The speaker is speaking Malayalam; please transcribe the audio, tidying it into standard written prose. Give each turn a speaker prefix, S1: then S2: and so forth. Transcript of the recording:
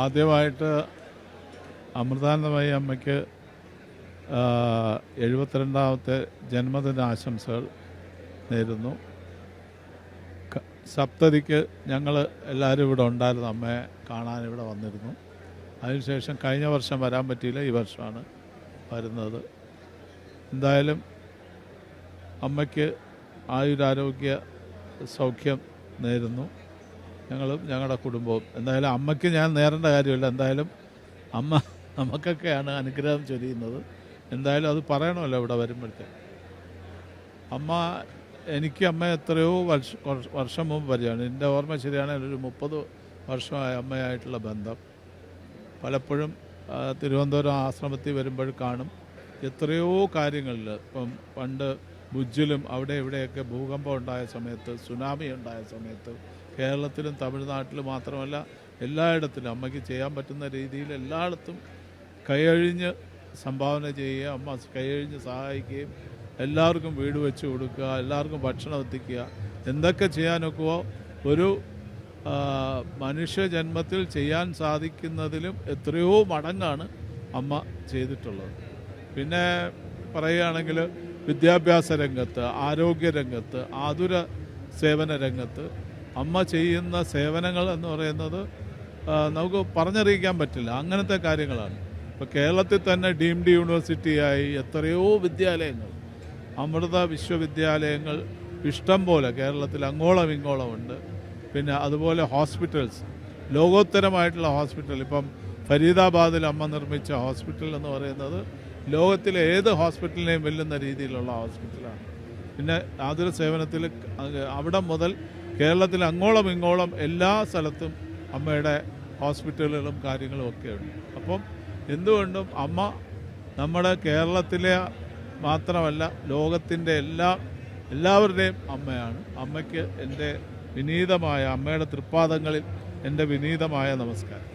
S1: ആദ്യമായിട്ട് അമൃതാനന്ദമയി അമ്മയ്ക്ക് 72ാമത്തെ ജന്മദിനാശംസകൾ നേരുന്നു. സപ്തതിക്ക് ഞങ്ങൾ എല്ലാവരും ഇവിടെ ഉണ്ടായിരുന്നു, അമ്മയെ കാണാൻ ഇവിടെ വന്നിരുന്നു. അതിനുശേഷം കഴിഞ്ഞ വർഷം വരാൻ പറ്റിയില്ല, ഈ വർഷമാണ് വരുന്നത്. എന്തായാലും അമ്മയ്ക്ക് ആയുരാരോഗ്യ സൗഖ്യം നേരുന്നു, ഞങ്ങളും ഞങ്ങളുടെ കുടുംബവും. എന്തായാലും അമ്മയ്ക്ക് ഞാൻ നേരേണ്ട കാര്യമില്ല, എന്തായാലും അമ്മ നമുക്കൊക്കെയാണ് അനുഗ്രഹം ചൊരിയുന്നത്. എന്തായാലും അത് പറയണമല്ലോ ഇവിടെ വരുമ്പോഴത്തേക്ക്. എനിക്ക് അമ്മ എത്രയോ വർഷം മുമ്പ് പരിചയമാണ്. എൻ്റെ ഓർമ്മ ശരിയാണെങ്കിൽ ഒരു 30 വർഷമായ അമ്മയായിട്ടുള്ള ബന്ധം. പലപ്പോഴും തിരുവനന്തപുരം ആശ്രമത്തിൽ വരുമ്പോൾ കാണും. എത്രയോ കാര്യങ്ങളിൽ ഇപ്പം പണ്ട് ഭുജിലും അവിടെ ഇവിടെയൊക്കെ ഭൂകമ്പം ഉണ്ടായ സമയത്ത്, സുനാമി ഉണ്ടായ സമയത്ത്, കേരളത്തിലും തമിഴ്നാട്ടിലും മാത്രമല്ല എല്ലായിടത്തിലും അമ്മയ്ക്ക് ചെയ്യാൻ പറ്റുന്ന രീതിയിൽ എല്ലായിടത്തും കൈയഴിഞ്ഞ് സംഭാവന ചെയ്യുക, അമ്മ കൈയഴിഞ്ഞ് സഹായിക്കുകയും എല്ലാവർക്കും വീട് വെച്ച് കൊടുക്കുക, എല്ലാവർക്കും ഭക്ഷണം എത്തിക്കുക, എന്തൊക്കെ ചെയ്യാനൊക്കെയോ ഒരു മനുഷ്യജന്മത്തിൽ ചെയ്യാൻ സാധിക്കുന്നതിലും എത്രയോ മടങ്ങാണ് അമ്മ ചെയ്തിട്ടുള്ളത്. പിന്നെ പറയുകയാണെങ്കിൽ വിദ്യാഭ്യാസ രംഗത്ത്, ആരോഗ്യരംഗത്ത്, ആതുര സേവന രംഗത്ത് അമ്മ ചെയ്യുന്ന സേവനങ്ങൾ എന്ന് പറയുന്നത് നമുക്ക് പറഞ്ഞറിയിക്കാൻ പറ്റില്ല. അങ്ങനത്തെ കാര്യങ്ങളാണ്. ഇപ്പോൾ കേരളത്തിൽ തന്നെ ഡീംഡ് യൂണിവേഴ്സിറ്റിയായി എത്രയോ വിദ്യാലയങ്ങൾ, അമൃത വിശ്വവിദ്യാലയങ്ങൾ ഇഷ്ടം പോലെ കേരളത്തിൽ അങ്ങോളം ഇങ്ങോളം ഉണ്ട്. പിന്നെ അതുപോലെ ഹോസ്പിറ്റൽസ്, ലോകോത്തരമായിട്ടുള്ള ഹോസ്പിറ്റൽ. ഇപ്പം ഫരീദാബാദിൽ അമ്മ നിർമ്മിച്ച ഹോസ്പിറ്റൽ എന്ന് പറയുന്നത് ലോകത്തിലെ ഏത് ഹോസ്പിറ്റലിനെയും വെല്ലുന്ന രീതിയിലുള്ള ഹോസ്പിറ്റലാണ്. പിന്നെ ആതുര സേവനത്തിൽ അവിടെ മുതൽ കേരളത്തിൽ അങ്ങോളം ഇങ്ങോളം എല്ലാ സ്ഥലത്തും അമ്മയുടെ ഹോസ്പിറ്റലുകളും കാര്യങ്ങളും ഒക്കെ ഉണ്ട്. അപ്പം എന്തുകൊണ്ടും അമ്മ നമ്മുടെ കേരളത്തിലെ മാത്രമല്ല ലോകത്തിൻ്റെ എല്ലാവരുടെയും അമ്മയാണ്. അമ്മയ്ക്ക് എൻ്റെ വിനീതമായ, അമ്മയുടെ തൃപ്പാദങ്ങളിൽ എൻ്റെ വിനീതമായ നമസ്കാരം.